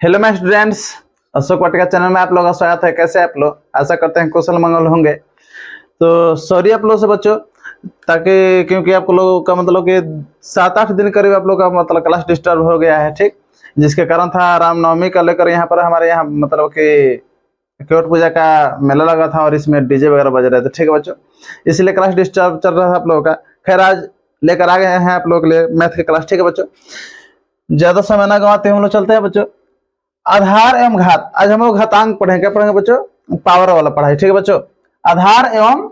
Hello my students, Ashok Vatika channel में आप लोगों का स्वागत है। कैसे आप लोग? आशा करते हैं कुशल मंगल होंगे। तो सॉरी आप लोगों से बच्चों, ताकि क्योंकि आप लोगों का मतलब कि 7-8 दिन करीब आप लोग का मतलब क्लास डिस्टर्ब हो गया है, ठीक। जिसके कारण था रामनवमी का लेकर यहाँ पर हमारे यहाँ मतलब कि केवट पूजा का मेला लगा था और इसमें डीजे वगैरह बज रहे थे, ठीक है बच्चों। इसलिए क्लास डिस्टर्ब चल रहा था आप लोगों का। खैर आज लेकर आ गए हैं आप लोगों के लिए मैथ की क्लास, ठीक है बच्चों। ज्यादा समय ना गवाते हम लोग चलते हैं बच्चों। आधार एवं घात, आज हम लोग घातांक पढ़ेंगे। क्या पढ़ेंगे बच्चों? पावर वाला पढ़ाई, ठीक है बच्चों। आधार एवं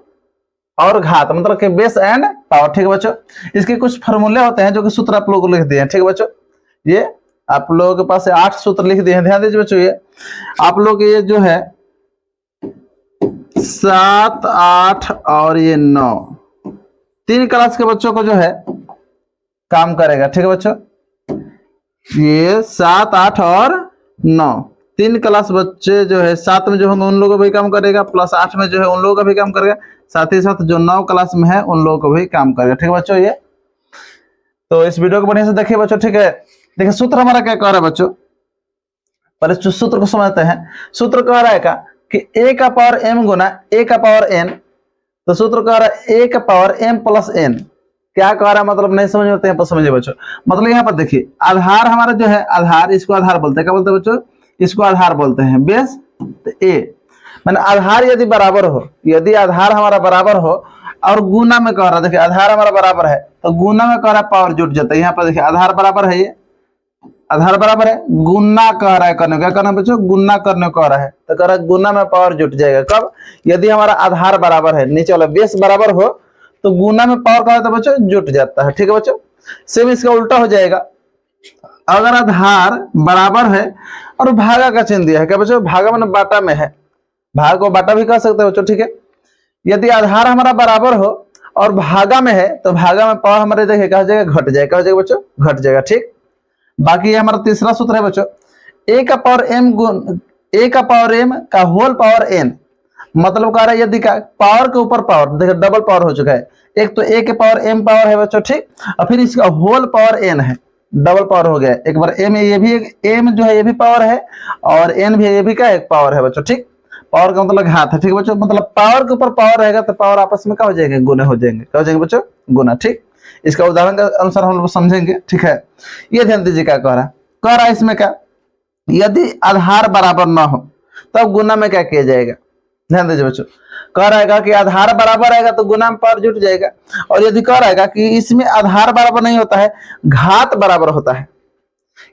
और घात मतलब कि बेस एंड पावर, ठीक है बच्चों। इसके कुछ फॉर्मूले होते हैं जो कि सूत्र आप लोगों को लिख दिए हैं, ठीक है बच्चों। ये आप लोगों के पास 8 सूत्र लिख दिए हैं, ध्यान दीजिए बच्चों। ये आप लोग ये जो है 7, 8 और ये 9 3 क्लास के बच्चों को जो है काम करेगा, ठीक है बच्चों। ये 7, 8 और 9 3 क्लास बच्चे जो है 7 में जो होंगे उन लोगों को भी काम करेगा, प्लस 8 में जो है उन लोगों का भी काम करेगा, साथ ही साथ जो 9 क्लास में है उन लोगों को भी काम करेगा, ठीक है बच्चों। ये तो इस वीडियो को बढ़िया से देखिए बच्चों, ठीक है। देखिए सूत्र हमारा क्या कह रहा है बच्चों, पहले सूत्र को समझते हैं। सूत्र कह रहा है का कि a का पावर m गुना a का पावर n। तो सूत्र कह रहा है a का पावर m प्लस n। क्या कह रहा है मतलब नहीं समझ में आते हैं, समझिए बच्चों। मतलब यहाँ पर देखिए आधार हमारा जो है, आधार इसको आधार बोलते हैं। क्या बोलते हैं बच्चों? इसको आधार बोलते हैं। बेस तो a मैंने आधार यदि बराबर हो, यदि आधार हमारा बराबर हो और गुना में कह रहा है, देखिए आधार हमारा बराबर है तो गुना में कह रहा है पावर जुट जाता है। यहाँ पर देखिए आधार बराबर है, ये आधार बराबर है, गुना कह रहा है करने, क्या करना बच्चों? गुना करने कह रहा है तो कह रहा है गुना में पावर जुट जाएगा। कब? यदि हमारा आधार बराबर है, नीचे वाला बेस बराबर हो तो गुना में पावर का तो बच्चों जुट जाता है, ठीक है बच्चों। सेम इसका उल्टा हो जाएगा। अगर आधार बराबर है और भागा का चिन्ह दिया है, क्या बच्चों? भागा मतलब बाटा में है, भाग को बाटा भी कह सकते हैं बच्चों, ठीक है। यदि आधार हमारा बराबर हो और भागा में है तो भागा में पावर हमारे देखिए क्या हो जाएगा? घट जाएगा। क्या हो जाएगा बच्चों? घट जाएगा, ठीक। बाकी ये हमारा तीसरा सूत्र है बच्चों, a का पावर m गुण a का पावर m का होल पावर n। मतलब कह रहा है यदि पावर के ऊपर पावर, देखिए डबल पावर हो चुका है। एक तो a के पावर m पावर है बच्चों, ठीक, और फिर इसका होल पावर n है, डबल पावर हो गया। एक बार m, ये भी m जो है ये भी पावर है और n भी है, ये भी क्या एक पावर है बच्चों, ठीक। पावर का मतलब घात है, ठीक है बच्चों। मतलब पावर के ऊपर पावर रहेगा तो पावर आपस में क्या हो जाएंगे? गुना हो जाएंगे। क्या हो जाएंगे बच्चों? गुना, ठीक। इसका उदाहरण के अनुसार हम लोग समझेंगे, ठीक है। ये ध्यान दीजिए क्या कह रहा है। कह रहा है इसमें क्या, यदि आधार बराबर ना हो तब गुना में क्या किया जाएगा? ध्यान दीजिए बच्चों। कह रहेगा कि आधार बराबर रहेगा तो गुना में पावर जुट जाएगा। और यदि कह रहेगा कि इसमें आधार बराबर नहीं होता है, घात बराबर होता है।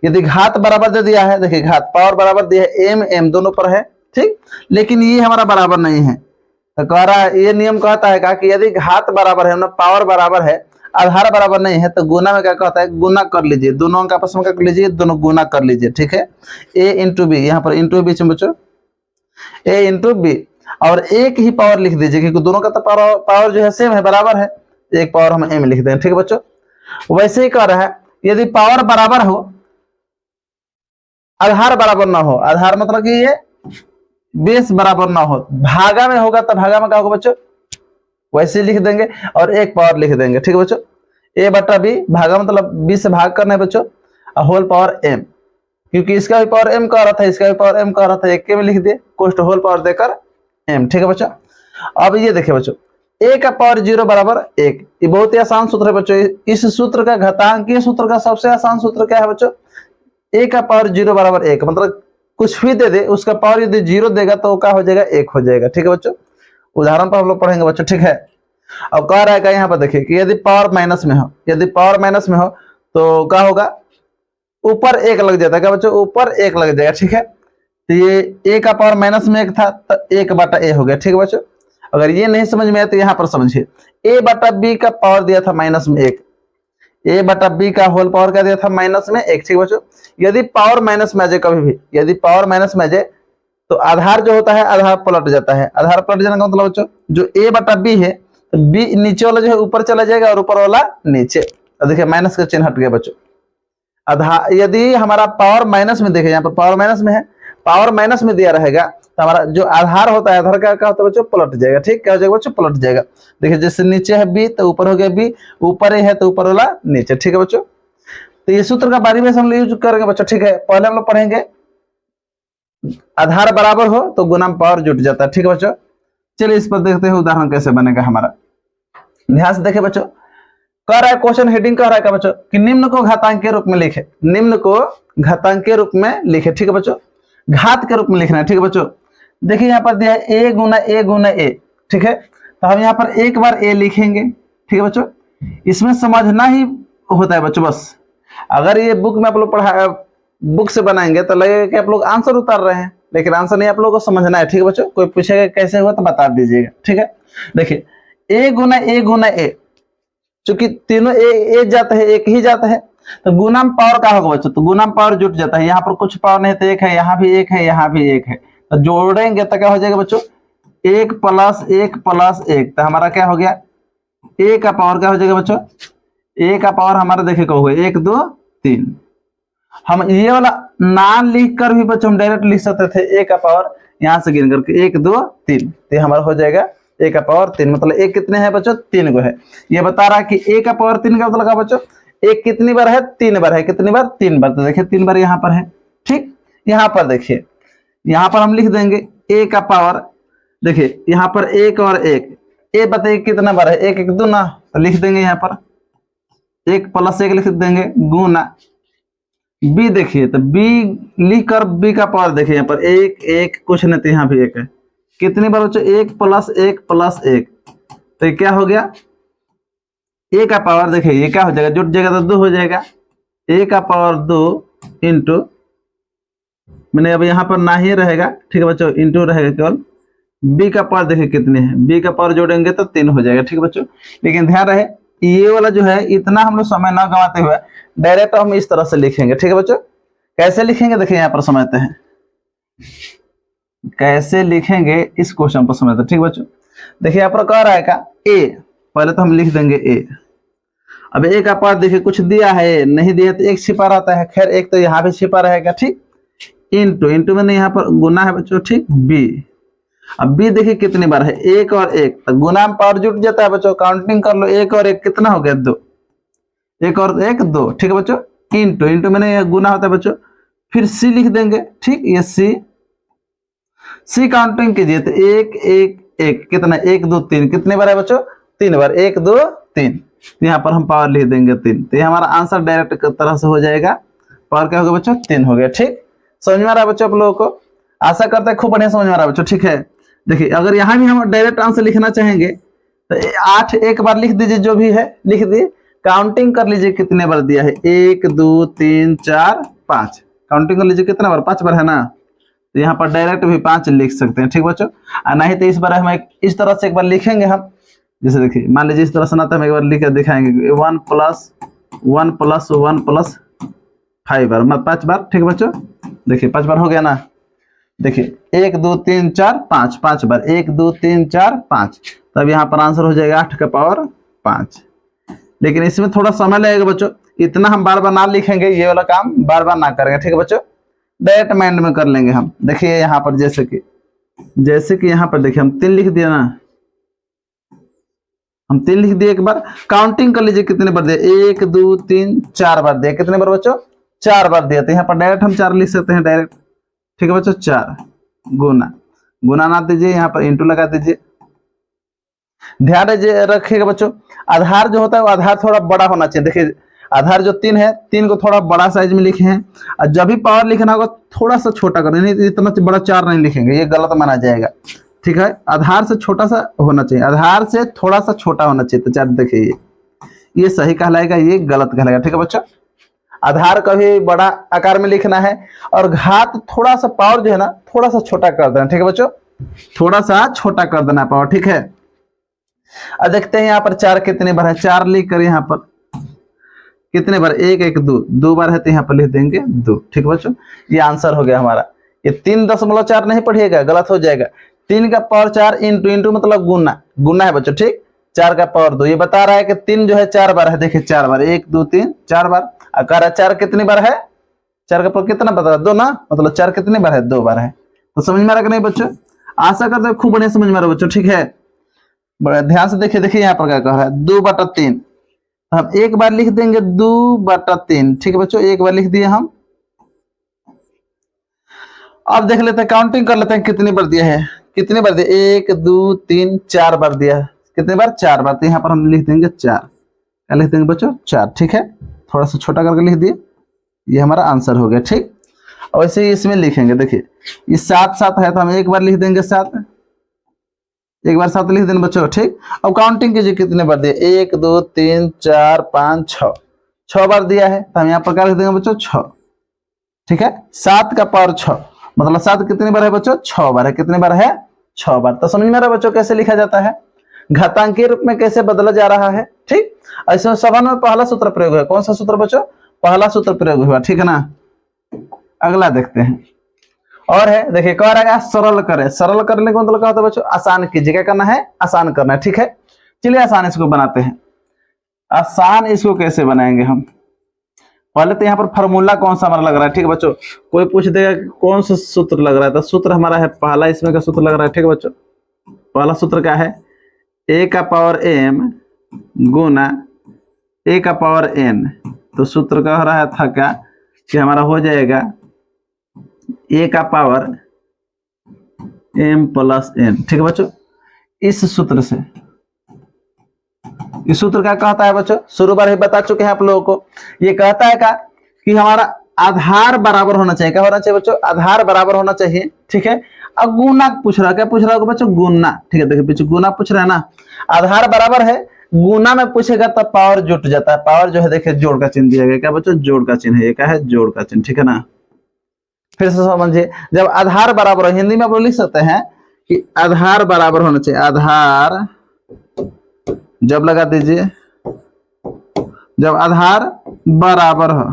यदि घात बराबर दे दिया है, देखिए घात पावर बराबर दिया है, एम एम दोनों पर है, ठीक, लेकिन ये हमारा बराबर नहीं है तो कह रहा है, ये नियम कहता है कि यदि घात बराबर है, पावर बराबर है, आधार बराबर नहीं है तो गुना में क्या कहता है? गुना कर लीजिए, दोनों अंक आपस में क्या कर लीजिए? दोनों गुना कर लीजिए, ठीक है। a इंटू बी, यहाँ पर इंटू बीच में बच्चों a इंटू बी, और एक ही पावर लिख दीजिए क्योंकि दोनों का तो पावर जो है सेम है, बराबर है। एक पावर हम m लिख देंगे, ठीक है बच्चों। वैसे ही कह रहा है यदि पावर बराबर हो आधार बराबर ना हो, आधार मतलब कि ये बेस बराबर ना हो, भागा में होगा तो भागा में क्या होगा बच्चों? वैसे लिख देंगे और एक पावर लिख देंगे, ठीक है बच्चों। a बटा b, भागा मतलब b से भाग करना है बच्चों, होल पावर m, क्योंकि इसका भी पावर m कह रहा था, इसका भी पावर m कह रहा था, एक के में लिख दिए कोष्ट होल पावर देकर m, ठीक है बच्चों। अब ये देखिए बच्चों, a का पावर 0 बराबर 1, ये बहुत ही आसान सूत्र है बच्चों। इस सूत्र का घातांकीय सूत्र का सबसे आसान सूत्र क्या है बच्चों? a का पावर 0 बराबर 1, मतलब कुछ भी दे दे उसका पावर यदि 0 देगा तो क्या हो जाएगा? 1 हो जाएगा, ठीक है बच्चों। उदाहरण पर हम लोग पढ़ेंगे बच्चों, ठीक है। अब कह रहा है यहाँ पर देखिए कि यदि पावर माइनस में हो, यदि पावर माइनस में हो तो क्या होगा? ऊपर 1 लग जाता है, क्या बच्चों? ऊपर 1 लग जाएगा, ठीक है। तो ये a का पावर माइनस में 1 था तो 1 बटा a हो गया, ठीक है बच्चों। अगर ये नहीं समझ में आया तो यहाँ पर समझिए, a बटा b का पावर दिया था माइनस में 1, a बटा b का होल पावर क्या दिया था? माइनस में 1, ठीक बच्चों। यदि पावर माइनस में आ जाए, कभी भी यदि पावर माइनस में आ जाए तो आधार जो होता है आधार पलट जाता है। आधार पलट जाने का मतलब बच्चों जो a बटा b है तो b नीचे वाला जो है ऊपर चला जाएगा और ऊपर वाला नीचे। तो देखिए माइनस का चिन्ह हट गया बच्चों। आधार यदि हमारा पावर माइनस में, देखिए यहाँ पर पावर माइनस में है, पावर माइनस में दिया रहेगा तो हमारा जो आधार होता है, आधार क्या होता है बच्चों? पलट जाएगा, ठीक। क्या हो जाएगा बच्चों? पलट जाएगा। देखिए जैसे नीचे है b तो ऊपर हो गया b, ऊपर है तो ऊपर वाला नीचे, ठीक है बच्चों। तो ये सूत्र का बारी में हम यूज करेंगे बच्चों, ठीक है। पहले हम लोग पढ़ेंगे आधार बराबर हो तो गुना में पावर जुट जाता है। ठीक है बच्चों, चलिए इस पर देखते हैं उदाहरण कैसे बनेगा हमारा। ध्यान से देखिए बच्चों, कह रहा है क्वेश्चन हेडिंग कह रहा है क्या बच्चों कि निम्न को घातांकीय रूप में लिखे, निम्न को घातांकीय रूप में लिखे। ठीक है बच्चों, घात के रूप में लिखना है। ठीक है बच्चों, देखिए यहाँ पर दिया है ए गुना ए गुना ए। ठीक है, तो हम यहाँ पर एक बार ए लिखेंगे। ठीक है बच्चों, इसमें समझना ही होता है बच्चों बस। अगर ये बुक में आप लोग पढ़ा बुक से बनाएंगे तो लगेगा कि आप लोग आंसर उतार रहे हैं, लेकिन आंसर नहीं, आप लोगों को समझना है। ठीक है बच्चों, कोई पूछेगा कैसे हुआ तो बता दीजिएगा। ठीक है, देखिए ए गुना ए, चूंकि तीनों ए जाता है, एक ही जाता है, तो गुना में पावर क्या होगा बच्चों, तो गुना में पावर जुट जाता है। यहाँ पर कुछ पावर नहीं तो एक है, यहाँ भी एक है, यहाँ भी एक है, तो जोड़ेंगे तो क्या हो जाएगा बच्चों, एक प्लस एक प्लस एक, तो हमारा क्या हो गया, ए का पावर क्या हो जाएगा बच्चों, ए का पावर हमारा देखिए क्या होगा, 1 2 3। हम ये वाला ना लिख कर भी बच्चों हम डायरेक्ट लिख सकते थे, ए का पावर यहाँ से गिन करके 1 2 3, तो हमारा हो जाएगा ए का पावर 3। मतलब एक कितने हैं बच्चों, 3 को है। ये बता रहा है कि ए का पावर 3 का मतलब बच्चों एक कितनी बार है, 3 बार है। कितनी बार, 3 बार। तो देखिए 3 बार यहाँ पर है। ठीक, यहाँ पर देखिए, यहाँ पर हम लिख देंगे ए का पावर, देखिए यहाँ पर एक और एक, ए बताइए कितना बार है, एक एक दूना, तो लिख देंगे यहाँ पर 1 प्लस 1 लिख देंगे गुना बी। देखिए तो बी लिख कर बी का पावर देखिए यहाँ पर एक एक, कुछ नहीं तो यहाँ भी एक है। कितनी बार बच्चों, 1 प्लस 1 प्लस 1, तो ये क्या हो गया, ए का पावर देखिए ये क्या हो जाएगा, जुट जाएगा तो 2 हो जाएगा, ए का पावर 2 इंटू, मैंने अब यहाँ पर ना ही रहेगा। ठीक है बच्चों, इंटू रहेगा केवल। बी का पावर देखिए कितने हैं, बी का पावर जोड़ेंगे तो 3 हो जाएगा। ठीक है बच्चों, लेकिन ध्यान रहे ये वाला जो है इतना हम लोग समय ना गंवाते हुए डायरेक्ट हम इस तरह से लिखेंगे। ठीक है बच्चों, कैसे लिखेंगे देखिए यहाँ पर समझते हैं, कैसे लिखेंगे इस क्वेश्चन पर समझते हैं। ठीक बच्चों, देखिए यहाँ पर कह रहा है का ए, पहले तो हम लिख देंगे ए। अब ए का पावर देखिए कुछ दिया है, नहीं दिया तो एक छिपा रहता है, खैर एक तो यहाँ भी छिपा रहेगा। ठीक, इंटू, इंटू मैंने यहाँ पर गुना है बच्चों। ठीक, बी, अब बी देखिए कितनी बार है, एक और एक, तो गुना में पावर जुट जाता है बच्चों, काउंटिंग कर लो, एक और एक कितना हो गया, 2, एक और एक 2। ठीक है बच्चों, इंटू, इंटू मैंने गुना होता है बच्चों, फिर सी लिख देंगे। ठीक, ये सी काउंटिंग कीजिए तो 1 1 1, कितना 1 2 3, कितने बार है बच्चों, 3 बार, 1 2 3, यहाँ पर हम पावर लिख देंगे 3, तो ये हमारा आंसर डायरेक्ट तरह से हो जाएगा। पावर क्या होगा बच्चों, 3 हो गया। ठीक, समझ में आ रहा है बच्चों आप लोगों को, आशा करते हैं खूब बढ़िया समझ में आ रहा है बच्चों। ठीक है, देखिए अगर यहाँ भी हम डायरेक्ट आंसर लिखना चाहेंगे तो 8 एक बार लिख दीजिए, जो भी है लिख दिए, काउंटिंग कर लीजिए कितने बार दिया है, 1 2 3 4 5, काउंटिंग कर लीजिए कितना बार, 5 बार है ना, तो यहाँ पर डायरेक्ट भी 5 लिख सकते हैं। ठीक बच्चों, नहीं तो इस बार हम इस तरह से एक बार लिखेंगे हम, जैसे देखिए मान लीजिए इस तरह से ना, तो हम एक बार लिख कर दिखाएंगे 1 प्लस 1 प्लस 1 प्लस 5 बार, मतलब 5 बार। ठीक बच्चों, देखिए 5 बार हो गया ना, देखिए 1 2 3 4 5, 5 बार, 1 2 3 4 5, तब यहाँ पर आंसर हो जाएगा 8 का पावर 5। लेकिन इसमें थोड़ा समय लगेगा बच्चों, इतना हम बार बार ना लिखेंगे, ये वाला काम बार बार ना करेंगे। ठीक है बच्चों, डायरेक्ट माइंड में कर लेंगे हम। देखिए यहाँ पर जैसे कि यहाँ पर देखिए हम 3 लिख दिया ना, हम 3 लिख दिए, एक बार काउंटिंग कर लीजिए कितने बार दिया, 1 2 3 4 बार दिया, कितने बार बच्चों, 4 बार दिया, तो यहाँ पर डायरेक्ट हम 4 लिख सकते हैं डायरेक्ट। ठीक है बच्चों, 4 गुना, गुना ना दीजिए, यहाँ पर इंटू लगा दीजिए। ध्यान रखिएगा बच्चों, आधार जो होता है वो आधार थोड़ा बड़ा होना चाहिए। देखिए आधार जो 3 है, 3 को थोड़ा बड़ा साइज में लिखे हैं, और जब भी पावर लिखना होगा थोड़ा सा छोटा करें, नहीं इतना बड़ा 4 नहीं लिखेंगे, ये गलत माना जाएगा। ठीक है, आधार से छोटा सा होना चाहिए, आधार से थोड़ा सा छोटा होना चाहिए, तो 4 देखिए ये सही कहलाएगा, ये गलत कहलाएगा। ठीक है बच्चों, आधार कभी बड़ा आकार में लिखना है, और घात थोड़ा सा पावर जो है ना थोड़ा सा छोटा कर देना। ठीक है बच्चों, थोड़ा सा छोटा कर देना पावर। ठीक है, अब देखते हैं यहाँ पर 4 कितने बार है, 4 लिख कर यहाँ पर कितने बार, 1 1 2, 2 बार है तो यहाँ पर लिख देंगे 2। ठीक है बच्चों, ये आंसर हो गया हमारा। ये 3.4 नहीं पढ़िएगा, गलत हो जाएगा। 3 का पावर 4 इंटू, इंटू मतलब गुना, गुना है बच्चों। ठीक, 4 का पावर 2, ये बता रहा है कि 3 जो है 4 बार है। देखिए 4 बार, 1 2 3 4 बार, अगर 4 कितनी बार है, 4 का पावर कितना बता, 2 ना, मतलब 4 कितनी बार है, 2 बार है। तो समझ में आ रहा कि नहीं बच्चों, आशा करते हैं खूब बढ़िया समझ में आ रहा बच्चों। ठीक है, बड़ा ध्यान से देखिए, देखिए यहाँ पर क्या कह रहा है, 2/3, हम एक बार लिख देंगे 2/3। ठीक है बच्चों, एक बार लिख दिए हम। अब देख लेते हैं, काउंटिंग कर लेते हैं कितनी बार दिया है, कितनी बार दिया, 1 2 3 4 बार दिया है। कितने बार? 4 बार। तो यहाँ पर हम लिख देंगे 4। क्या लिख देंगे बच्चों? 4। ठीक है, थोड़ा सा छोटा करके लिख दिए, ये हमारा आंसर हो गया। ठीक, और वैसे ही इसमें लिखेंगे, देखिए ये 7 7 है तो हम एक बार लिख देंगे 7, एक बार 7 लिख देंगे बच्चों। ठीक, अब काउंटिंग कीजिए कितने बार दिए, 1 2 3 4 5 6, 6 बार दिया है तो हम यहाँ पर क्या लिख देंगे बच्चों? 6। ठीक है, 7 का पावर 6, मतलब 7 कितनी बार है बच्चों? 6 बार है। कितनी बार है? 6 बार। तो समझ में आ रहा है बच्चों कैसे लिखा जाता है, घातांकीय रूप में कैसे बदला जा रहा है। ठीक, ऐसे सवाल में पहला सूत्र प्रयोग हुआ। कौन सा सूत्र बच्चों? पहला सूत्र प्रयोग हुआ। ठीक है ना, अगला देखते हैं। और है, देखिए कह रहा है सरल करें। सरल करने का मतलब क्या होता है बच्चों? आसान कीजिए। क्या करना है? आसान करना है। ठीक है, चलिए आसान इसको बनाते हैं। आसान इसको कैसे बनाएंगे हम? पहले तो यहाँ पर फॉर्मूला कौन सा हमारा लग रहा है। ठीक है बच्चों, कोई पूछ देगा कि कौन सा सूत्र लग रहा है, तो सूत्र हमारा है पहला, इसमें का सूत्र लग रहा है। ठीक है बच्चों, पहला सूत्र क्या है? a का पावर m गुना a का पावर n। तो सूत्र कह रहा था क्या कि हमारा हो जाएगा a का पावर m प्लस n। ठीक है बच्चों, इस सूत्र से, इस सूत्र क्या कहता है बच्चों? शुरू बार ही बता चुके हैं आप लोगों को। ये कहता है क्या कि हमारा आधार बराबर होना चाहिए। क्या होना चाहिए बच्चों? आधार बराबर होना चाहिए। ठीक है, अब गुना पूछ रहा है। क्या पूछ रहा है बच्चों? गुना। ठीक है, देखिए पीछे गुना पूछ रहा है ना, आधार बराबर है, गुना में पूछेगा तब पावर जुट जाता है। पावर जो है देखिए जोड़ का चिन्ह दिया गया। क्या बच्चों? जोड़ का चिन्ह है। ये क्या है? जोड़ का चिन्ह। ठीक है ना, फिर से समझिए, जब आधार बराबर हो, हिंदी में आप लोग लिख सकते हैं कि आधार बराबर होना चाहिए। आधार जब लगा दीजिए, जब आधार बराबर हो,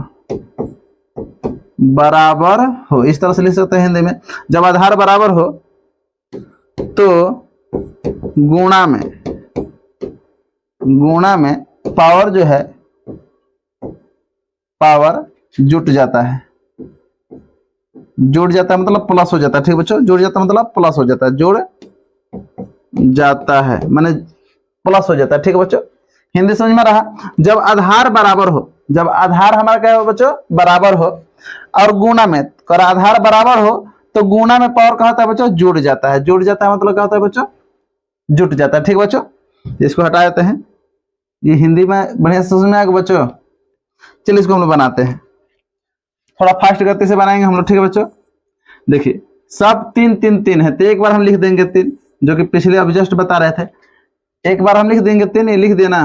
बराबर हो, इस तरह से लिख सकते हैं हिंदी में। जब आधार बराबर हो तो गुणा में, गुणा में पावर जो है, पावर जुट जाता है। जुड़ जाता है मतलब प्लस हो जाता है। ठीक बच्चों, जुड़ जाता है मतलब प्लस हो जाता है। जुड़ जाता है माने प्लस हो जाता है। ठीक है बच्चों, हिंदी समझ में रहा। जब आधार बराबर हो, जब आधार हमारा क्या हो बच्चों? बराबर हो, और गुणा में कर आधार बराबर हो तो गुणा में पावर क्या होता है बच्चों? जुड़ जाता है। जुड़ जाता है मतलब क्या होता है बच्चों? जुट जाता है। ठीक बच्चों, इसको हटा देते हैं। ये हिंदी में बढ़िया समझ में आएगा बच्चों। चलिए इसको हम लोग बनाते हैं, थोड़ा फास्ट गति से बनाएंगे हम लोग। ठीक है बच्चों, देखिए सब 3 3 3 है तो एक बार हम लिख देंगे 3, जो कि पिछले अभी जस्ट बता रहे थे। एक बार हम लिख देंगे 3, ये लिख देना।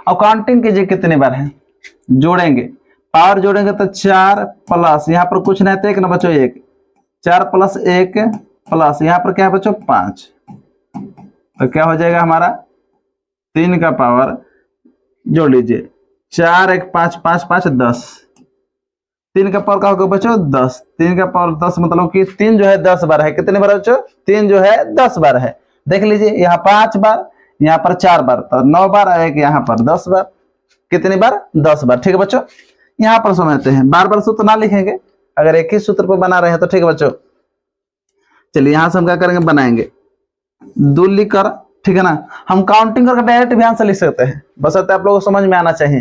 अब काउंटिंग कीजिए कितने बार है, जोड़ेंगे, पावर जोड़ेंगे तो 4 प्लस यहाँ पर कुछ नहीं तो 1 ना बच्चों, 1, 4 प्लस 1 प्लस यहाँ पर क्या है बच्चों? 5। तो क्या हो जाएगा हमारा? 3 का पावर जोड़ लीजिए, 4 1 5 5 5 10। 3 का पावर क्या होगा बच्चों? 10। 3 का पावर 10 मतलब कि 3 जो है 10 बार है। कितने बार बच्चों? 3 जो है 10 बार है। देख लीजिए, यहाँ 5 बार, यहाँ पर 4 बार, तो 9 बार, एक यहाँ पर 10 बार। कितनी बार? 10 बार। ठीक है बच्चों, यहाँ पर समझते हैं, बार बार सूत्र ना लिखेंगे अगर एक ही सूत्र पर बना रहे हैं तो। ठीक है बच्चों, चलिए यहाँ से हम क्या करेंगे? बनाएंगे 2 लिखकर। ठीक है ना, हम काउंटिंग करके डायरेक्ट ध्यान से लिख सकते हैं, बस आप लोगों को समझ में आना चाहिए।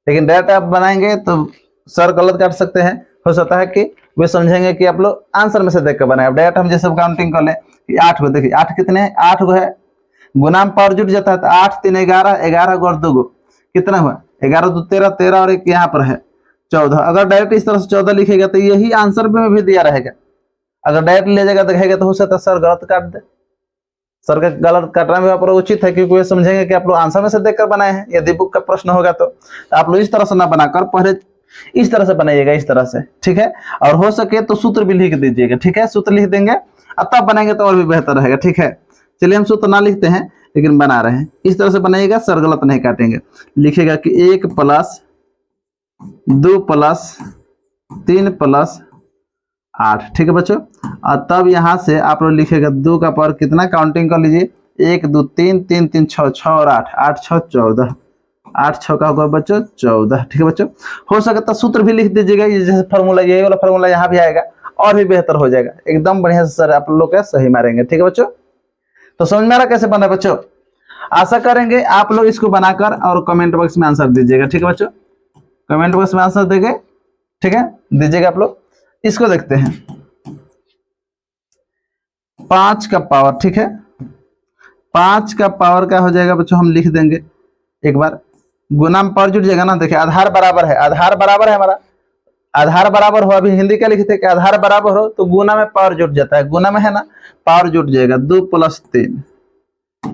लेकिन डायरेक्ट आप बनाएंगे तो सर गलत काट सकते हैं। हो सकता है कि वे समझेंगे कि आप लोग आंसर में से देख कर बनाए। डायरेक्ट हम जैसे काउंटिंग कर ले कि 8 को, देखिए 8 कितने हैं? 8 को है, गुना में पावर जुट जाता है तो 8 3 11, 11 को और 2 को कितना हुआ? 11 2 13, 13 और एक यहाँ पर है 14। अगर डायरेक्ट इस तरह से 14 लिखेगा तो यही आंसर में भी दिया रहेगा। अगर डायरेक्ट ले जाएगा देखेगा तो हो सकता है सर गलत काट दे। सर का गलत काटना भी पर उचित है, क्योंकि वे समझेंगे कि आप लोग आंसर में से देखकर बनाए हैं। यदि बुक का प्रश्न होगा तो आप लोग इस तरह से ना बनाकर पहले इस तरह से बनाइएगा, इस तरह से। ठीक है, और हो सके तो सूत्र भी लिख दीजिएगा। ठीक है, सूत्र लिख देंगे और तब बनाएंगे तो और भी बेहतर रहेगा। ठीक है, चलिए हम सूत्र ना लिखते हैं लेकिन बना रहे हैं। इस तरह से बनाइएगा, सर गलत नहीं काटेंगे। लिखेगा कि 1 प्लस 2 प्लस 3 प्लस 8। ठीक है बच्चों, और तब यहाँ से आप लोग लिखेगा 2 का पावर कितना? काउंटिंग कर लीजिए, 1 2 3 3 3 6 6 और 8, 8 6 14, 8 6 का होगा बच्चों 14। ठीक है बच्चों, हो सकता तो सूत्र भी लिख दीजिएगा, ये जैसे फार्मूला, यही वाला फार्मूला यहाँ भी आएगा और भी बेहतर हो जाएगा। एकदम बढ़िया से सर आप लोग का सही मारेंगे। ठीक है बच्चों, तो समझ में आ रहा कैसे बना बच्चों? आशा करेंगे आप लोग इसको बनाकर और कमेंट बॉक्स में आंसर दीजिएगा। ठीक है बच्चों, कमेंट बॉक्स में आंसर देंगे। ठीक है, दीजिएगा आप लोग। इसको देखते हैं 5 का पावर, ठीक है 5 का पावर क्या हो जाएगा बच्चों, हम लिख देंगे एक बार, गुना में पावर जुट जाएगा ना। देखिए आधार बराबर है, आधार बराबर है हमारा, आधार बराबर हो, अभी हिंदी क्या लिखते हैं कि आधार बराबर हो तो गुना में पावर जुट जाता है, गुना में है ना पावर जुट जाएगा। 2 + 3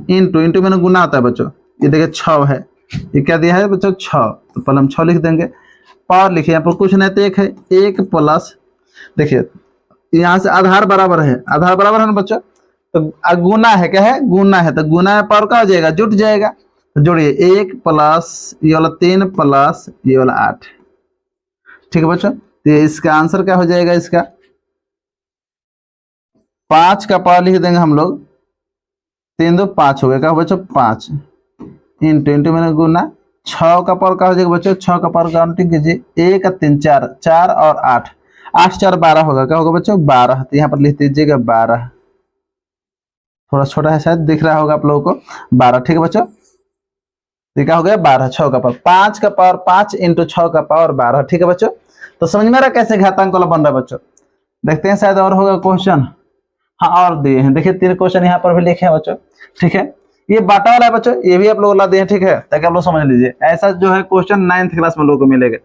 इंटू, इंटू मैंने गुना आता है बच्चों, ये देखिए 6 है, ये क्या दिया है बच्चों 6, तो पहले हम 6 लिख देंगे। पावर लिखिए, यहाँ पर कुछ नहीं तो 1 है, 1 प्लस, देखिए यहाँ से आधार बराबर है, आधार बराबर है ना बच्चों, तो गुना है, क्या है गुना है, तो गुना में पावर का हो जाएगा जुट जाएगा, तो जोड़िए 1 प्लस ये वाला 3 प्लस ये वाला 8, ठीक है बच्चों। तो ये इसका आंसर क्या हो जाएगा, इसका 5 का पावर लिख देंगे हम लोग, 3 2 5 हो गया, क्या बच्चों 5 इंटू, इंटू मैंने गुना, 6 का पावर का हो जाएगा बच्चों, 6 का पावर काउंटिंग कीजिए, 1 3 4, 4 और 8, 8 4 12 होगा, क्या होगा बच्चों 12, तो यहाँ पर लिख दीजिएगा 12, थोड़ा छोटा है शायद दिख रहा होगा आप लोगों को, 12, ठीक है बच्चों। तो क्या हो गया 12, 6 का पावर, 5 का पावर 5 इंटू 6 का पावर 12, ठीक है बच्चों। तो समझ में आ रहा कैसे घातांक वाला बन रहा है बच्चों। देखते हैं शायद और होगा क्वेश्चन, हाँ और दिए हैं, देखिए 3 क्वेश्चन यहाँ पर भी लिखे हैं बच्चों, ठीक है। ये बाटा वाला है बच्चों, ये भी आप लोग ला दिए हैं, ठीक है, ताकि आप लोग समझ लीजिए। ऐसा जो है क्वेश्चन 9th क्लास में लोगों को मिलेगा।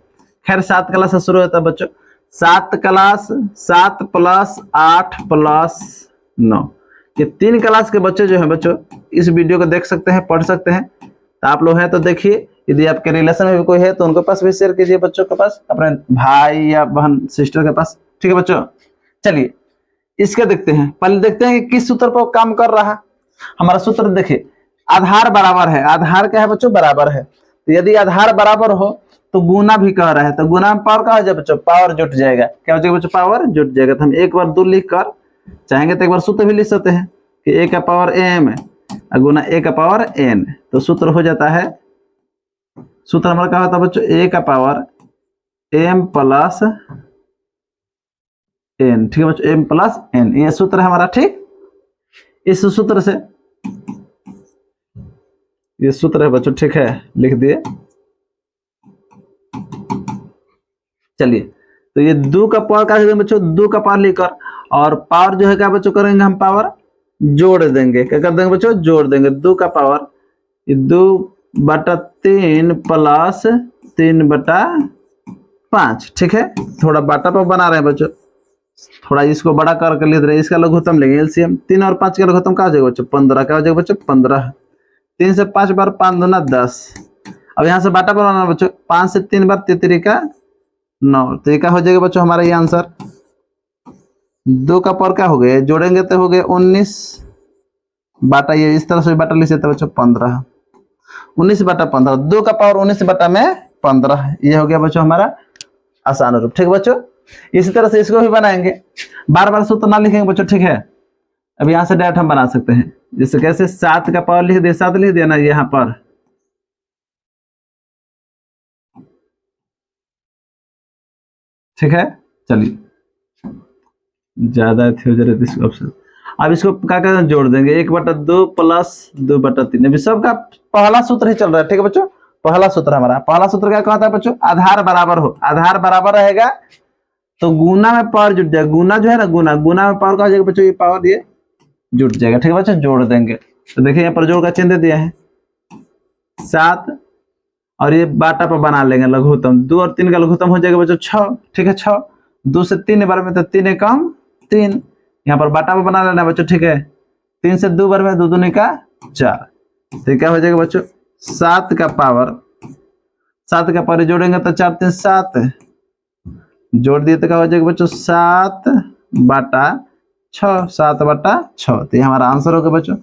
खैर 7 क्लास से शुरू होता है बच्चों, 7 क्लास 7 + 8 + 9, ये 3 क्लास के बच्चे जो है बच्चों इस वीडियो को देख सकते हैं, पढ़ सकते हैं। तो आप लोग हैं तो देखिए, यदि आपके रिलेशन में भी कोई है तो उनके पास भी शेयर कीजिए, बच्चों के पास, अपने भाई या बहन सिस्टर के पास, ठीक है बच्चों। चलिए इसके देखते हैं, पहले देखते हैं कि किस सूत्र पर काम कर रहा है हमारा सूत्र। देखिए आधार बराबर है, आधार क्या है बच्चों बराबर है, तो यदि आधार बराबर हो तो गुना भी कह रहा है, तो गुना में पावर का हो जाए बच्चों, पावर जुट जाएगा, क्या हो जाएगा बच्चों पावर जुट जाएगा। तो हम 1 बार 2 लिख कर, चाहेंगे तो एक बार सूत्र भी लिख सकते हैं कि a का पावर m गुना a का पावर n, तो सूत्र हो जाता है, सूत्र हमारा क्या होता है बच्चों a का पावर m + n, ठीक है बच्चों m + n, ये सूत्र है हमारा, ठीक। इस सूत्र से, ये सूत्र है बच्चों, ठीक है, लिख दिए। चलिए तो ये 2 का पावर क्या करेंगे बच्चों, 2 का पावर लेकर, और पावर जो है क्या बच्चों करेंगे हम, पावर जोड़ देंगे, क्या कर देंगे बच्चों जोड़ देंगे। 2 का पावर 2/3 + 3/5, ठीक है। थोड़ा बाटा पर बना रहे हैं बच्चों, थोड़ा इसको बड़ा करके लिख रहे हैं, इसका लघुत्तम लेंगे एलसीएम, 3 और 5 का लघुत्तम क्या हो जाएगा बच्चों 15, क्या हो जाएगा बच्चों 15, 3 से 5 बार 5 दूना 10। अब यहाँ से बाटा पर बनाना बच्चों, 5 से 3 बार 3 का 9, तो ये क्या हो जाएगा बच्चों हमारा ये आंसर। 2 का पावर क्या हो गया, जोड़ेंगे तो हो गया 19 बाटा, ये इस तरह से बाटा लिख सकते बच्चों 15, 19/15, 2 का पावर 19/15, ये हो गया बच्चों हमारा आसान रूप, ठीक है बच्चों। इसी तरह से इसको भी बनाएंगे, बार बार सूत्र ना लिखेंगे बच्चों, ठीक है। अब यहाँ से डायरेक्ट हम बना सकते हैं, जैसे कैसे 7 का पावर लिख दिया, 7 लिख दिया ना यहाँ पर, ठीक है। चलिए ज्यादा थी इसको ऑप्शन, अब इसको क्या करना जोड़ देंगे, 1/2 + 2/3, अभी सबका पहला सूत्र ही चल रहा है, ठीक है बच्चों। पहला सूत्र हमारा, पहला सूत्र क्या कहता है बच्चों, आधार बराबर हो, आधार बराबर रहेगा तो गुना में पावर जुट जाएगा, गुना जो है ना गुना, गुना में पावर का हो जाएगा बच्चों, ये पावर ये जुट जाएगा, ठीक है बच्चों। जोड़ देंगे तो देखिए यहाँ पर जोड़ का चिन्ह दे दिया है 7, और ये बाटा पर बना लेंगे लघुत्तम, 2 और 3 का लघुत्तम हो जाएगा बच्चों 6, ठीक है 6, 2 से 3 बार में तो 3 कम 3, यहाँ पर बाटा पर बना लेना बच्चों, ठीक है। 3 से 2 बार में 2 दूनी का 4, तो क्या हो जाएगा बच्चों 7 का पावर, 7 का पावर जोड़ेंगे तो 4 3 7, जोड़ दिए तो क्या हो जाएगा बच्चों 7/6, 7/6, तो ये हमारा आंसर होगा बच्चों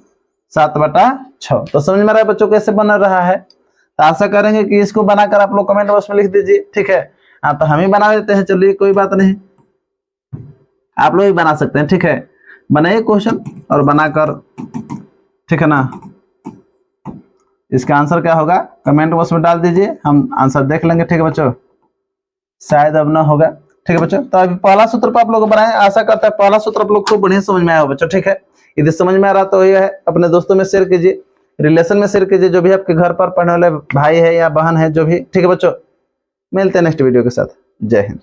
7/6। तो समझ में आ रहा है बच्चों कैसे बना रहा है। तो आशा करेंगे कि इसको बनाकर आप लोग कमेंट बॉक्स में लिख दीजिए, ठीक है। हाँ तो हम ही बना देते हैं, चलिए कोई बात नहीं, आप लोग भी बना सकते हैं, ठीक है। बनाइए क्वेश्चन और बनाकर, ठीक है ना। इसका आंसर क्या होगा कमेंट बॉक्स में डाल दीजिए, हम आंसर देख लेंगे, ठीक है बच्चों। शायद अब ना होगा, ठीक है बच्चों। तो अभी पहला सूत्र पर आप लोग बनाए, आशा करता है पहला सूत्र आप लोग को बढ़िया समझ में आया हो बच्चों, ठीक है। यदि समझ में आ रहा तो ये है अपने दोस्तों में शेयर कीजिए, रिलेशन में शेयर कीजिए, जो भी आपके घर पर पढ़ने वाले भाई है या बहन है जो भी, ठीक है बच्चों। मिलते हैं नेक्स्ट वीडियो के साथ, जय हिंद।